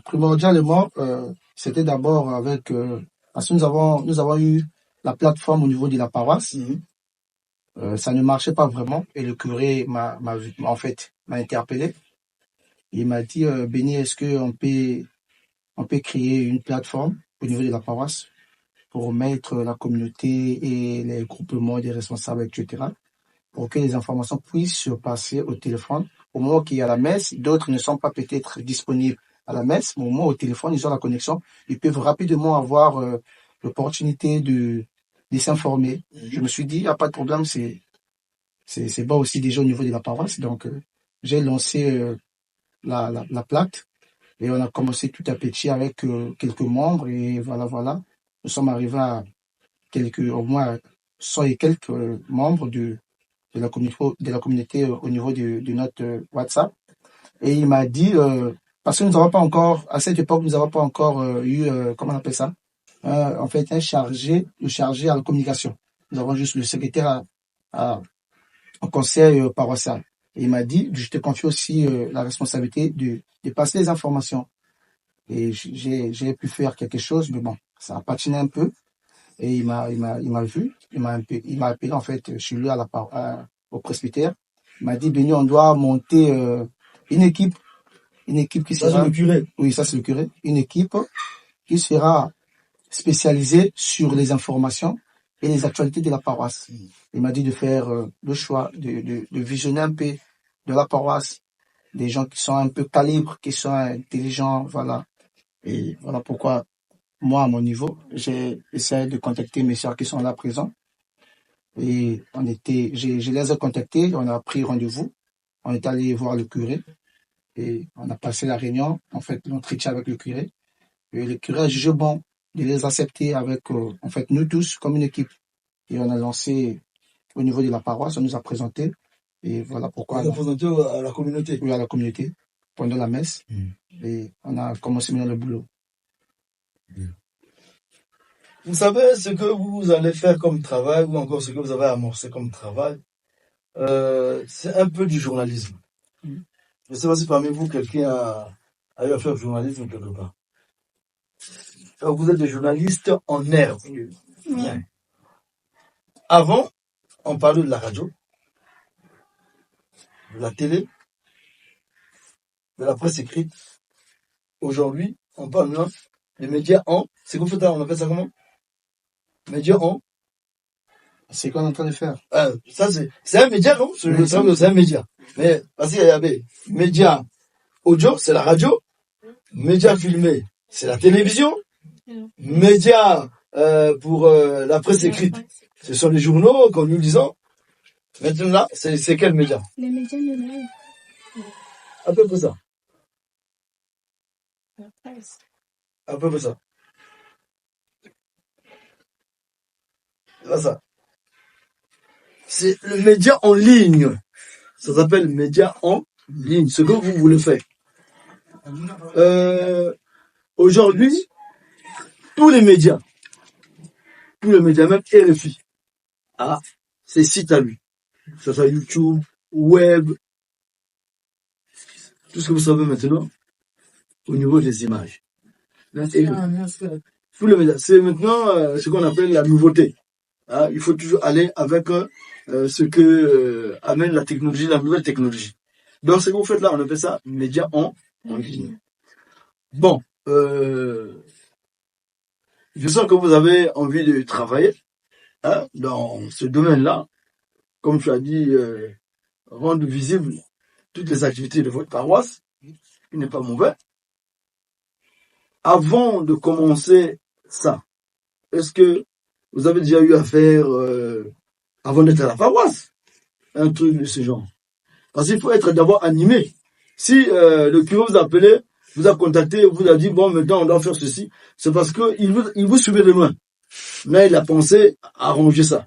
primordialement, c'était d'abord avec parce que nous avons eu la plateforme au niveau de la paroisse. Ça ne marchait pas vraiment et le curé m'a interpellé. Il m'a dit Béni, est-ce que on peut créer une plateforme au niveau de la paroisse pour mettre la communauté et les groupements des responsables, etc., pour que les informations puissent se passer au téléphone. Au moment qu'il y a la messe, d'autres ne sont pas peut-être disponibles à la messe, mais au moment au téléphone, ils ont la connexion, ils peuvent rapidement avoir l'opportunité de s'informer. Je me suis dit, il n'y a pas de problème, c'est bon aussi déjà au niveau de la paroisse. Donc, j'ai lancé la plaque et on a commencé tout à petit avec quelques membres et voilà. Nous sommes arrivés à au moins 100 et quelques membres de la communauté au niveau de notre WhatsApp. Et il m'a dit, parce que nous n'avons pas encore, à cette époque, nous n'avons pas encore eu, comment on appelle ça, en fait, le chargé à la communication. Nous avons juste le secrétaire au conseil paroissial. Et il m'a dit, je te confie aussi la responsabilité de passer les informations. Et j'ai pu faire quelque chose, mais bon, ça a patiné un peu. Et il m'a vu, il m'a appelé en fait chez lui au presbytère. Il m'a dit, Béni, on doit monter une équipe qui sera. Ça c'est le curé. Oui, ça c'est le curé. Une équipe qui sera spécialisée sur les informations et les actualités de la paroisse. Il m'a dit de faire le choix de visionner un peu de la paroisse, des gens qui sont un peu calibres, qui sont intelligents, voilà. Et voilà pourquoi moi, à mon niveau, j'ai essayé de contacter mes sœurs qui sont là présents. Et je les ai contactés, on a pris rendez-vous. On est allé voir le curé et on a passé la réunion, en fait, l'entretien avec le curé. Et le curé a jugé bon de les accepter avec, en fait, nous tous comme une équipe. Et on a lancé au niveau de la paroisse, on nous a présenté. Et voilà pourquoi. On a présenté à la communauté. Oui, à la communauté, pendant la messe. Et on a commencé maintenant le boulot. Vous savez ce que vous allez faire comme travail, ou encore ce que vous avez amorcé comme travail, c'est un peu du journalisme. Je ne sais pas si parmi vous, quelqu'un a eu à faire du journalisme quelque part. Alors, vous êtes des journalistes en herbe. Bien. Avant, on parlait de la radio, de la télé, de la presse écrite. Aujourd'hui, on parle maintenant des médias en... C'est quoi on appelle ça comment? Médias en... C'est quoi on est en train de faire? Ça, c'est un média, non? C'est un média. Mais, parce qu'il y a des médias audio, c'est la radio. Médias filmés, c'est la télévision. Médias pour la presse écrite, ce sont les journaux, comme nous le disons. Maintenant, là, c'est quel média? Les médias numériques. À peu près ça. La presse. À peu près ça. C'est pas ça. C'est le média en ligne. Ça s'appelle média en ligne. Ce que vous voulez faire. Aujourd'hui, tous les médias, même RFI, c'est site à lui. Que ce soit YouTube, web, tout ce que vous savez maintenant au niveau des images. Tous les médias. C'est maintenant ce qu'on appelle la nouveauté. Il faut toujours aller avec ce que amène la technologie, la nouvelle technologie. Donc, ce que vous faites là, on appelle ça médias en ligne. Bon, je sens que vous avez envie de travailler dans ce domaine-là. Comme tu as dit, rendre visible toutes les activités de votre paroisse, qui n'est pas mauvais. Avant de commencer ça, est-ce que vous avez déjà eu à faire, avant d'être à la paroisse, un truc de ce genre? Parce qu'il faut être d'abord animé. Si le curé vous a appelé, vous a contacté, vous a dit, bon, maintenant on doit faire ceci, c'est parce qu'il vous suivait de loin. Mais il a pensé à arranger ça.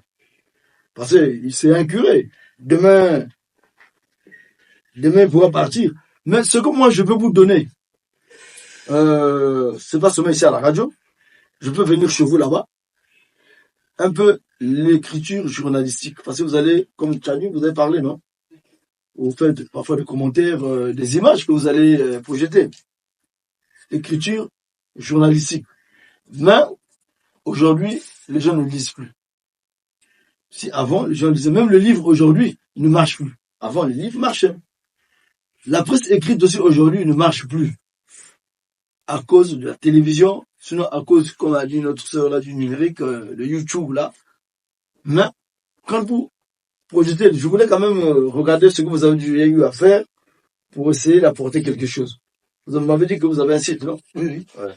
Parce que c'est un curé. Demain, il pourra partir. Mais ce que moi je peux vous donner, c'est pas seulement ici à la radio. Je peux venir chez vous là-bas. Un peu l'écriture journalistique. Parce que vous allez, comme tu as dit, vous avez parlé, non? Vous faites parfois des commentaires, des images que vous allez projeter. écriture journalistique. Mais aujourd'hui, les gens ne lisent plus. Si avant, les gens lisaient, même le livre aujourd'hui ne marche plus. Avant, les livres marchaient. La presse écrite aussi aujourd'hui ne marche plus. À cause de la télévision, sinon à cause, comme a dit notre sœur là, du numérique, de YouTube là. Mais quand vous projetez, je voulais quand même regarder ce que vous avez eu à faire pour essayer d'apporter quelque chose. Vous m'avez dit que vous avez un site, non? Oui. Ouais.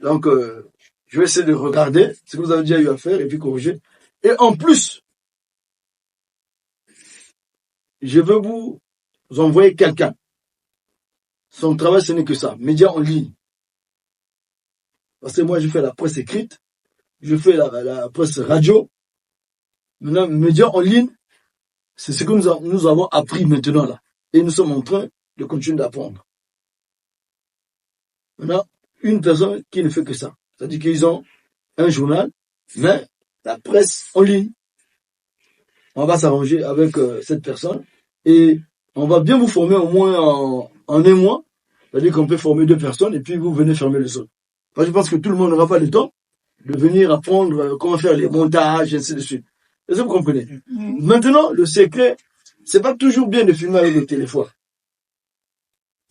Donc, je vais essayer de regarder ce que vous avez déjà eu à faire et puis corriger. Et en plus, je veux vous envoyer quelqu'un. Son travail, ce n'est que ça, médias en ligne. Parce que moi, je fais la presse écrite, je fais la presse radio. Maintenant, médias en ligne, c'est ce que nous avons appris maintenant là. Et nous sommes en train de continuer d'apprendre. Maintenant, une personne qui ne fait que ça. C'est-à-dire qu'ils ont un journal, mais la presse en ligne. On va s'arranger avec cette personne et on va bien vous former au moins en un mois. C'est-à-dire qu'on peut former 2 personnes et puis vous venez fermer les autres. Parce que je pense que tout le monde n'aura pas le temps de venir apprendre comment faire les montages, et ainsi de suite. Est-ce que vous comprenez? Maintenant, le secret, c'est pas toujours bien de filmer avec le téléphone.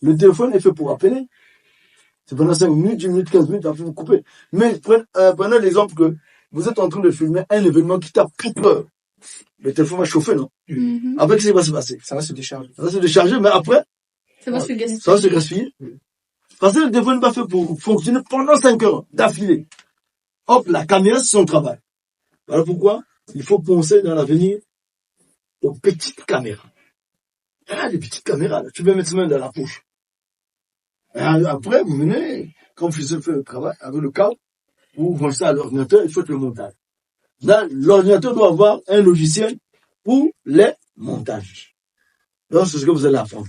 Le téléphone est fait pour appeler. C'est pendant 5 minutes, 10 minutes, 15 minutes, après vous coupez. Mais prenez l'exemple que vous êtes en train de filmer un événement qui tape 4 heures. Le téléphone va chauffer, non? Après, qu'est-ce qui va se passer? Ça va se décharger. Ça va se décharger, mais après, ça va se gaspiller. Ça va se gaspiller. Parce que le téléphone n'est pas fait pour fonctionner pendant 5 heures d'affilée. Hop, la caméra, c'est son travail. Voilà pourquoi il faut penser dans l'avenir aux petites caméras. Ah, les petites caméras, là, tu peux mettre ça même dans la poche. Et après, vous venez, quand vous faites le travail avec le câble, vous branchez à l'ordinateur, il faut le montage. Là, l'ordinateur doit avoir un logiciel pour les montages. Donc, c'est ce que vous allez apprendre.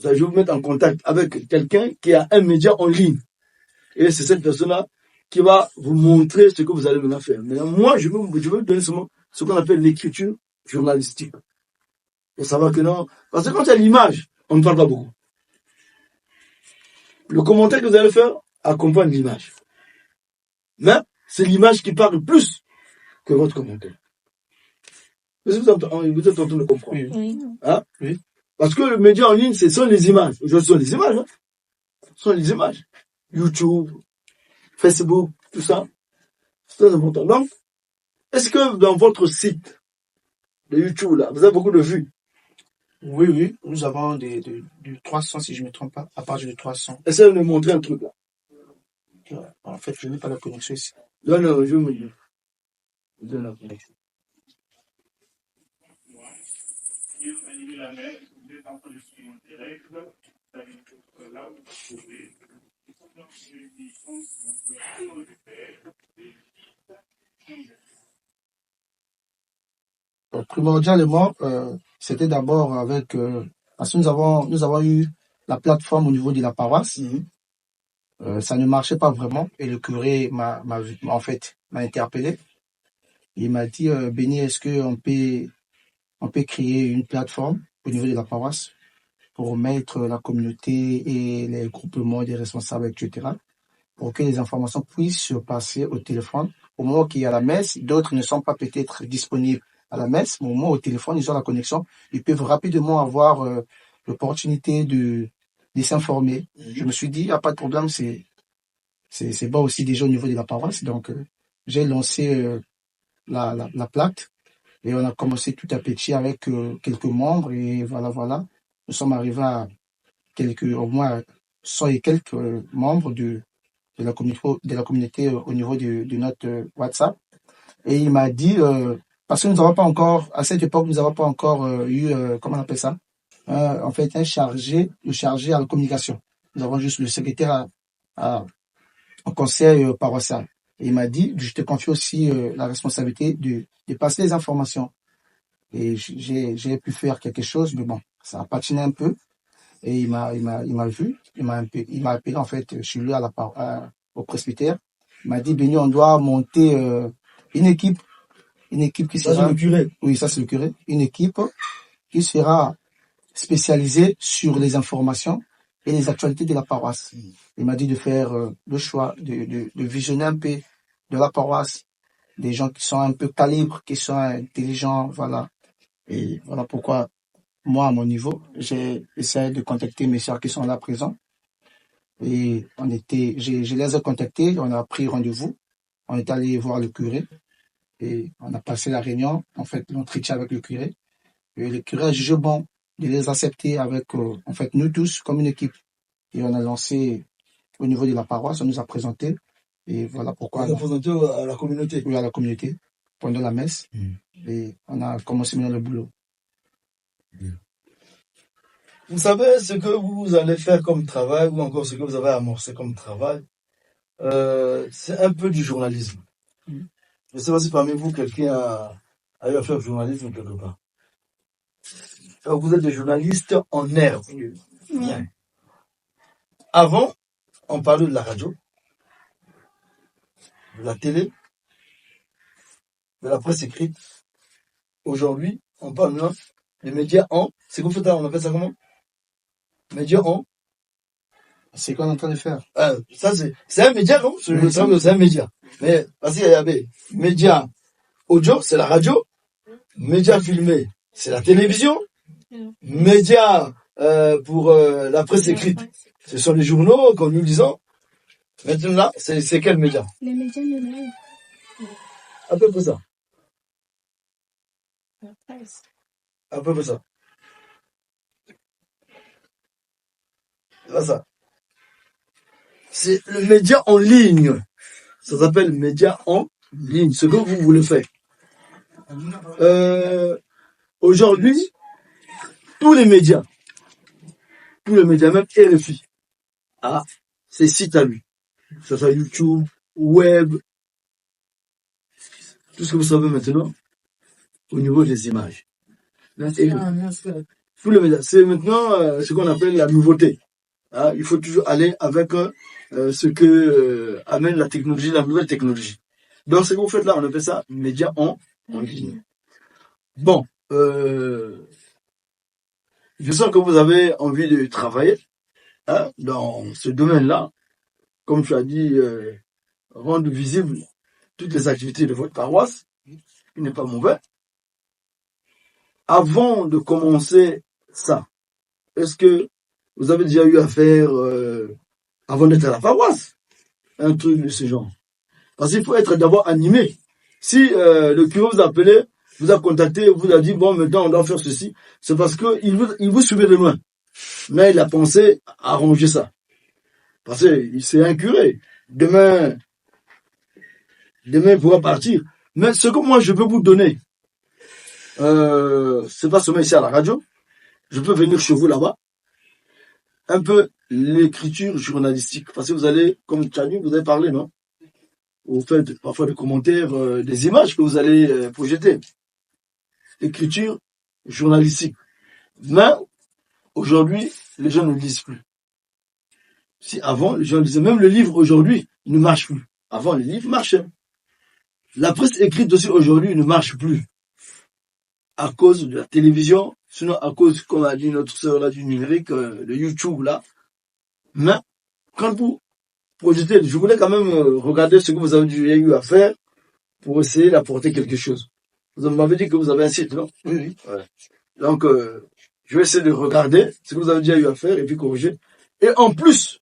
Je vais vous mettre en contact avec quelqu'un qui a un média en ligne. Et c'est cette personne-là qui va vous montrer ce que vous allez maintenant faire. Mais moi, je veux vous donner seulement ce qu'on appelle l'écriture journalistique. Pour savoir que non. Parce que quand il y a l'image, on ne parle pas beaucoup. Le commentaire que vous allez faire accompagne l'image. Mais c'est l'image qui parle plus que votre commentaire. Est-ce que vous êtes en train de comprendre? Oui. Hein? Oui. Parce que le média en ligne, ce sont les images. Ce sont les images. Hein? Ce sont les images. YouTube, Facebook, tout ça. C'est très important. Donc, est-ce que dans votre site de YouTube, là, vous avez beaucoup de vues? Oui. Nous avons du 300, si je ne me trompe pas, à partir de 300. Essayez de me montrer un truc, là. En fait, je n'ai pas la connexion ici. Non, je vais me dire. Je donne la connexion. Primordialement, c'était d'abord avec parce que nous avons eu la plateforme au niveau de la paroisse. Ça ne marchait pas vraiment et le curé m'a interpellé. Il m'a dit Béni, est-ce que on peut créer une plateforme au niveau de la paroisse pour mettre la communauté et les groupements des responsables, etc., pour que les informations puissent se passer au téléphone. Au moment qu'il y a la messe, d'autres ne sont pas peut-être disponibles à la messe, mais au moins au téléphone, ils ont la connexion. Ils peuvent rapidement avoir l'opportunité de s'informer. Je me suis dit, il n'y a pas de problème, c'est bon aussi déjà au niveau de la paroisse. Donc, j'ai lancé la plaque et on a commencé tout à petit avec quelques membres et voilà. Nous sommes arrivés à au moins 100 et quelques membres de la communauté au niveau de notre WhatsApp. Et il m'a dit, parce que nous n'avons pas encore, à cette époque, nous n'avons pas encore eu, comment on appelle ça, en fait, le chargé à la communication. Nous avons juste le secrétaire au conseil paroissial. Et il m'a dit, je te confie aussi la responsabilité de passer les informations. Et j'ai pu faire quelque chose, mais bon, ça a patiné un peu. Et il m'a vu, il m'a appelé en fait chez lui au presbytère. Il m'a dit, Béni, on doit monter une équipe qui sera. Ça, c'est le curé. Oui, ça c'est le curé. Une équipe qui sera spécialisée sur les informations et les actualités de la paroisse. Il m'a dit de faire le choix, de visionner un peu de la paroisse, des gens qui sont un peu calibres, qui sont intelligents, voilà. Et voilà pourquoi, moi, à mon niveau, j'ai essayé de contacter mes sœurs qui sont là présents. Et je les ai contactés, on a pris rendez-vous, on est allé voir le curé et on a passé la réunion, en fait, l'entretien avec le curé. Et le curé a jugé bon de les accepter avec, en fait, nous tous comme une équipe. Et on a lancé au niveau de la paroisse, on nous a présenté. Et voilà pourquoi. On a présenté à la communauté. Oui, à la communauté, pendant la messe. Et on a commencé maintenant le boulot. Vous savez ce que vous allez faire comme travail, ou encore ce que vous avez amorcé comme travail, c'est un peu du journalisme. Je ne sais pas si parmi vous, quelqu'un a eu à faire du journalisme quelque part. Alors, vous êtes des journalistes en herbe. Bien. Avant, on parlait de la radio, de la télé, de la presse écrite. Aujourd'hui, on parle maintenant des médias en... C'est quoi, on appelle ça comment? Médias en... C'est quoi on est en train de faire? Ça, c'est un média, non? C'est un média. Mais, parce qu'il y a des médias audio, c'est la radio. Médias filmés, c'est la télévision. Médias pour la presse écrite, ce sont les journaux, comme nous le disons. Maintenant, c'est quel média? Les médias numériques. À peu près ça. La presse. À peu près ça. C'est ça. C'est le média en ligne. Ça s'appelle média en ligne. Ce que vous voulez faire. Aujourd'hui, tous les médias, même RFI, a ses sites à lui. Que ce soit YouTube, web, tout ce que vous savez maintenant au niveau des images. Tous les médias. C'est maintenant ce qu'on appelle la nouveauté. Il faut toujours aller avec ce que amène la technologie, la nouvelle technologie. Donc, ce que vous faites là, on appelle ça médias en ligne. Bon, je sens que vous avez envie de travailler dans ce domaine-là. Comme tu as dit, rendre visible toutes les activités de votre paroisse, qui n'est pas mauvais. Avant de commencer ça, est-ce que vous avez déjà eu à faire, avant d'être à la paroisse, un truc de ce genre? Parce qu'il faut être d'abord animé. Si le curé vous a appelé, vous a contacté, vous a dit, bon, maintenant on doit faire ceci, c'est parce qu'il vous suivait de loin. Mais il a pensé à arranger ça. Parce que c'est un curé. Demain, il pourra partir. Mais ce que moi je peux vous donner, c'est pas seulement ici à la radio, je peux venir chez vous là-bas, un peu l'écriture journalistique. Parce que vous allez, comme tu as dit, vous avez parlé, non? Vous faites parfois des commentaires, des images que vous allez projeter. Écriture journalistique. Mais aujourd'hui, les gens ne lisent plus. Si avant, les gens lisaient, même le livre aujourd'hui, il ne marche plus. Avant, les livres marchaient. La presse écrite aussi aujourd'hui ne marche plus. À cause de la télévision, sinon à cause, comme a dit notre sœur là, du numérique, de YouTube là. Mais, quand vous projetez, je voulais quand même regarder ce que vous avez eu à faire pour essayer d'apporter quelque chose. Vous m'avez dit que vous avez un site, non? Oui. Ouais. Donc, je vais essayer de regarder ce que vous avez déjà eu à faire et puis corriger. Et en plus,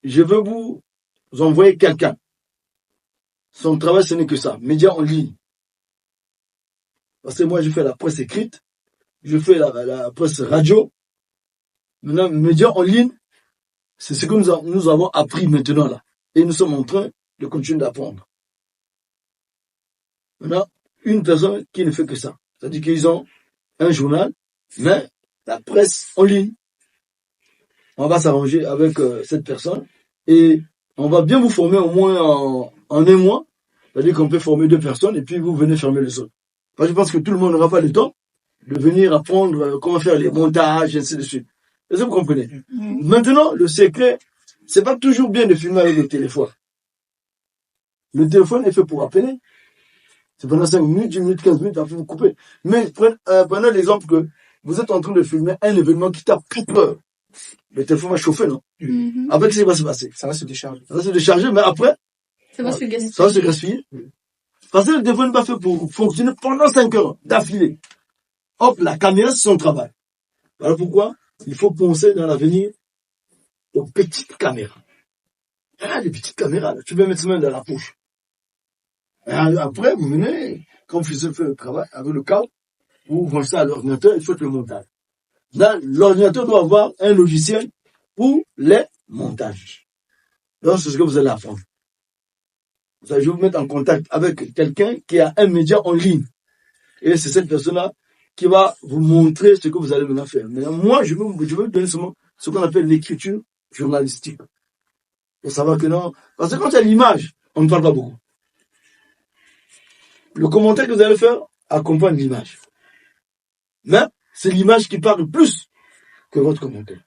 je veux vous envoyer quelqu'un. Son travail, ce n'est que ça. Médias en ligne. Parce que moi, je fais la presse écrite. Je fais la presse radio. Maintenant, médias en ligne, c'est ce que nous avons appris maintenant là. Et nous sommes en train de continuer d'apprendre. Maintenant, une personne qui ne fait que ça. C'est-à-dire qu'ils ont un journal, mais la presse en ligne. On va s'arranger avec cette personne et on va bien vous former au moins en un mois. C'est-à-dire qu'on peut former 2 personnes et puis vous venez fermer les autres. Parce que je pense que tout le monde n'aura pas le temps de venir apprendre comment faire les montages, et ainsi de suite. Est-ce que vous comprenez? Maintenant, le secret, c'est pas toujours bien de filmer avec le téléphone. Le téléphone est fait pour appeler. C'est pendant 5 minutes, 10 minutes, 15 minutes, après vous coupez. Mais prenez l'exemple que vous êtes en train de filmer un événement qui tape toute heure. Le téléphone va chauffer, non? Après, qu'est-ce qui va se passer? Ça va se décharger. Ça va se décharger, mais après, Ça va se gaspiller. ça va se gaspiller. Parce que le téléphone n'est pas fait pour fonctionner pendant 5 heures d'affilée. Hop, la caméra, c'est son travail. Voilà pourquoi il faut penser dans l'avenir aux petites caméras. Ah, les petites caméras, là, tu peux mettre ça dans la poche. Et après, vous venez, quand vous faites le travail avec le câble, vous branchez ça à l'ordinateur et faites le montage. Là, l'ordinateur doit avoir un logiciel pour les montages. Donc, c'est ce que vous allez apprendre. Je vais vous mettre en contact avec quelqu'un qui a un média en ligne. Et c'est cette personne-là qui va vous montrer ce que vous allez maintenant faire. Mais moi, je veux vous donner seulement ce qu'on appelle l'écriture journalistique. Pour savoir que non. Parce que quand il y a l'image, on ne parle pas beaucoup. Le commentaire que vous allez faire accompagne l'image. Mais c'est l'image qui parle plus que votre commentaire.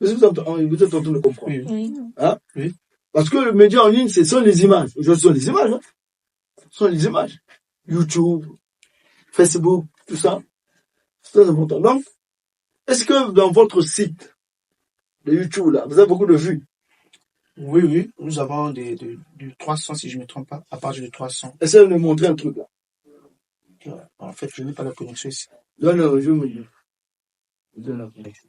Est-ce que vous êtes en train de comprendre? Oui. Hein? Oui. Parce que le média en ligne, ce sont les images. Ce sont les images. Hein? Ce sont les images. YouTube, Facebook, tout ça. C'est très important. Donc, est-ce que dans votre site de YouTube, là, vous avez beaucoup de vues? Oui, oui. Nous avons du 300, si je ne me trompe pas, à partir de 300. Essayez de me montrer un truc, là. En fait, je n'ai pas la connexion ici. Non, je vais me dire. Je donne la connexion.